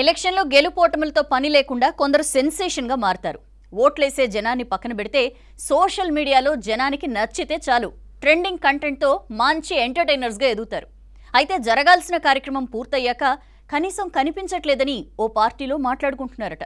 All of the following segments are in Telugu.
ఎలక్షన్లో గెలుపోటములతో పని లేకుండా కొందరు సెన్సేషన్ గా మారతారు. ఓట్లేసే జనాన్ని పక్కన పెడితే సోషల్ మీడియాలో జనానికి నచ్చితే చాలు ట్రెండింగ్ కంటెంట్ తో మంచి ఎంటర్‌టైనర్స్ గా ఎదుగుతారు. అయితే జరగాల్సిన కార్యక్రమం పూర్తయ్యాక కనీసం కనిపించట్లేదని ఓ పార్టీలో మాట్లాడుకుంటున్నారట.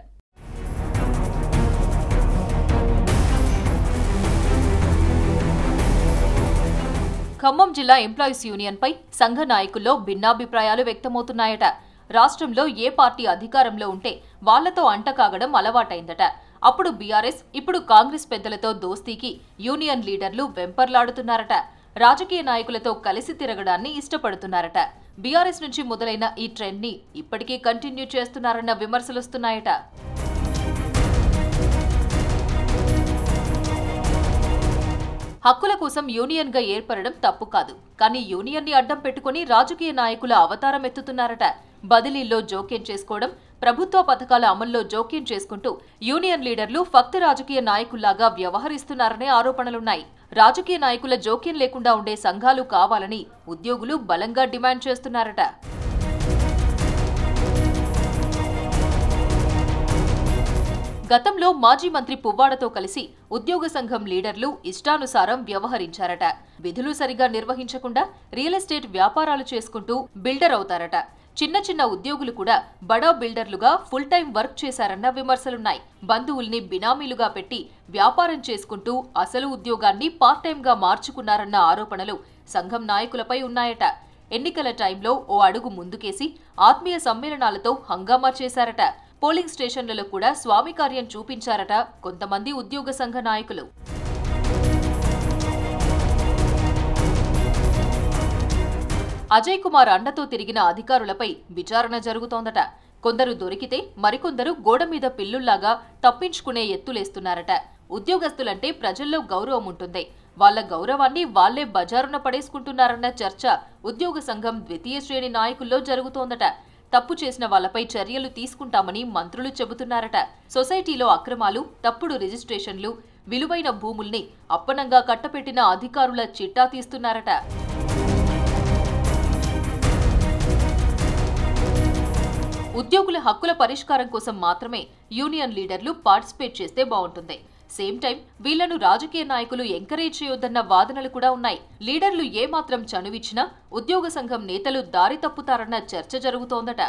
ఖమ్మం జిల్లా ఎంప్లాయీస్ యూనియన్ పై సంఘ నాయకుల్లో భిన్నాభిప్రాయాలు వ్యక్తమవుతున్నాయట. రాష్ట్రంలో ఏ పార్టీ అధికారంలో ఉంటే వాళ్లతో అంటకాగడం అలవాటైందట. అప్పుడు బీఆర్ఎస్, ఇప్పుడు కాంగ్రెస్ పెద్దలతో దోస్తీకి యూనియన్ లీడర్లు వెంపర్లాడుతున్నారట. రాజకీయ నాయకులతో కలిసి తిరగడాన్ని ఇష్టపడుతున్నారట. బీఆర్ఎస్ నుంచి మొదలైన ఈ ట్రెండ్ ని ఇప్పటికీ కంటిన్యూ చేస్తున్నారన్న విమర్శలొస్తున్నాయట. హక్కుల కోసం యూనియన్ గా ఏర్పడడం తప్పు కాదు, కానీ యూనియన్ ని అడ్డం పెట్టుకుని రాజకీయ నాయకుల అవతారం ఎత్తుతున్నారట. బదిలీల్లో జోక్యం చేసుకోవడం, ప్రభుత్వ పథకాల అమల్లో జోక్యం చేసుకుంటూ యూనియన్ లీడర్లు ఫక్త్ రాజకీయ నాయకుల్లాగా వ్యవహరిస్తున్నారనే ఆరోపణలున్నాయి. రాజకీయ నాయకుల జోక్యం లేకుండా ఉండే సంఘాలు కావాలని ఉద్యోగులు బలంగా డిమాండ్ చేస్తున్నారట. గతంలో మాజీ మంత్రి పువ్వాడతో కలిసి ఉద్యోగ సంఘం లీడర్లు ఇష్టానుసారం వ్యవహరించారట. విధులు సరిగా నిర్వహించకుండా రియల్ ఎస్టేట్ వ్యాపారాలు చేసుకుంటూ బిల్డర్ అవుతారట. చిన్న చిన్న ఉద్యోగులు కూడా బడా బిల్డర్లుగా ఫుల్ టైం వర్క్ చేశారన్న విమర్శలున్నాయి. బంధువుల్ని బినామీలుగా పెట్టి వ్యాపారం చేసుకుంటూ అసలు ఉద్యోగాన్ని పార్ట్ టైం గా మార్చుకున్నారన్న ఆరోపణలు సంఘం నాయకులపై ఉన్నాయట. ఎన్నికల టైంలో ఓ అడుగు ముందుకేసి ఆత్మీయ సమ్మేళనాలతో హంగామా చేశారట. పోలింగ్ స్టేషన్లలో కూడా స్వామి కార్యం చూపించారట కొంతమంది ఉద్యోగ సంఘ నాయకులు. అజయ్ కుమార్ అండతో తిరిగిన అధికారులపై విచారణ జరుగుతోందట. కొందరు దొరికితే మరికొందరు గోడ మీద పిల్లుల్లాగా తప్పించుకునే ఎత్తులేస్తున్నారట. ఉద్యోగస్తులంటే ప్రజల్లో గౌరవం ఉంటుంది, వాళ్ల గౌరవాన్ని వాళ్లే బజారున పడేసుకుంటున్నారన్న చర్చ ఉద్యోగ సంఘం ద్వితీయ శ్రేణి నాయకుల్లో జరుగుతోందట. తప్పు చేసిన వాళ్లపై చర్యలు తీసుకుంటామని మంత్రులు చెబుతున్నారట. సొసైటీలో అక్రమాలు, తప్పుడు రిజిస్ట్రేషన్లు, విలువైన భూముల్ని అప్పనంగా కట్టపెట్టిన అధికారుల చిట్టా తీస్తున్నారట. ఉద్యోగుల హక్కుల పరిష్కారం కోసం మాత్రమే యూనియన్ లీడర్లు పార్టిసిపేట్ చేస్తే బాగుంటుంది. సేమ్ టైం వీళ్లను రాజకీయ నాయకులు ఎంకరేజ్ చేయొద్దన్న వాదనలు కూడా ఉన్నాయి. లీడర్లు ఏమాత్రం చనువిచ్చినా ఉద్యోగ సంఘం నేతలు దారి తప్పుతారన్న చర్చ జరుగుతోందట.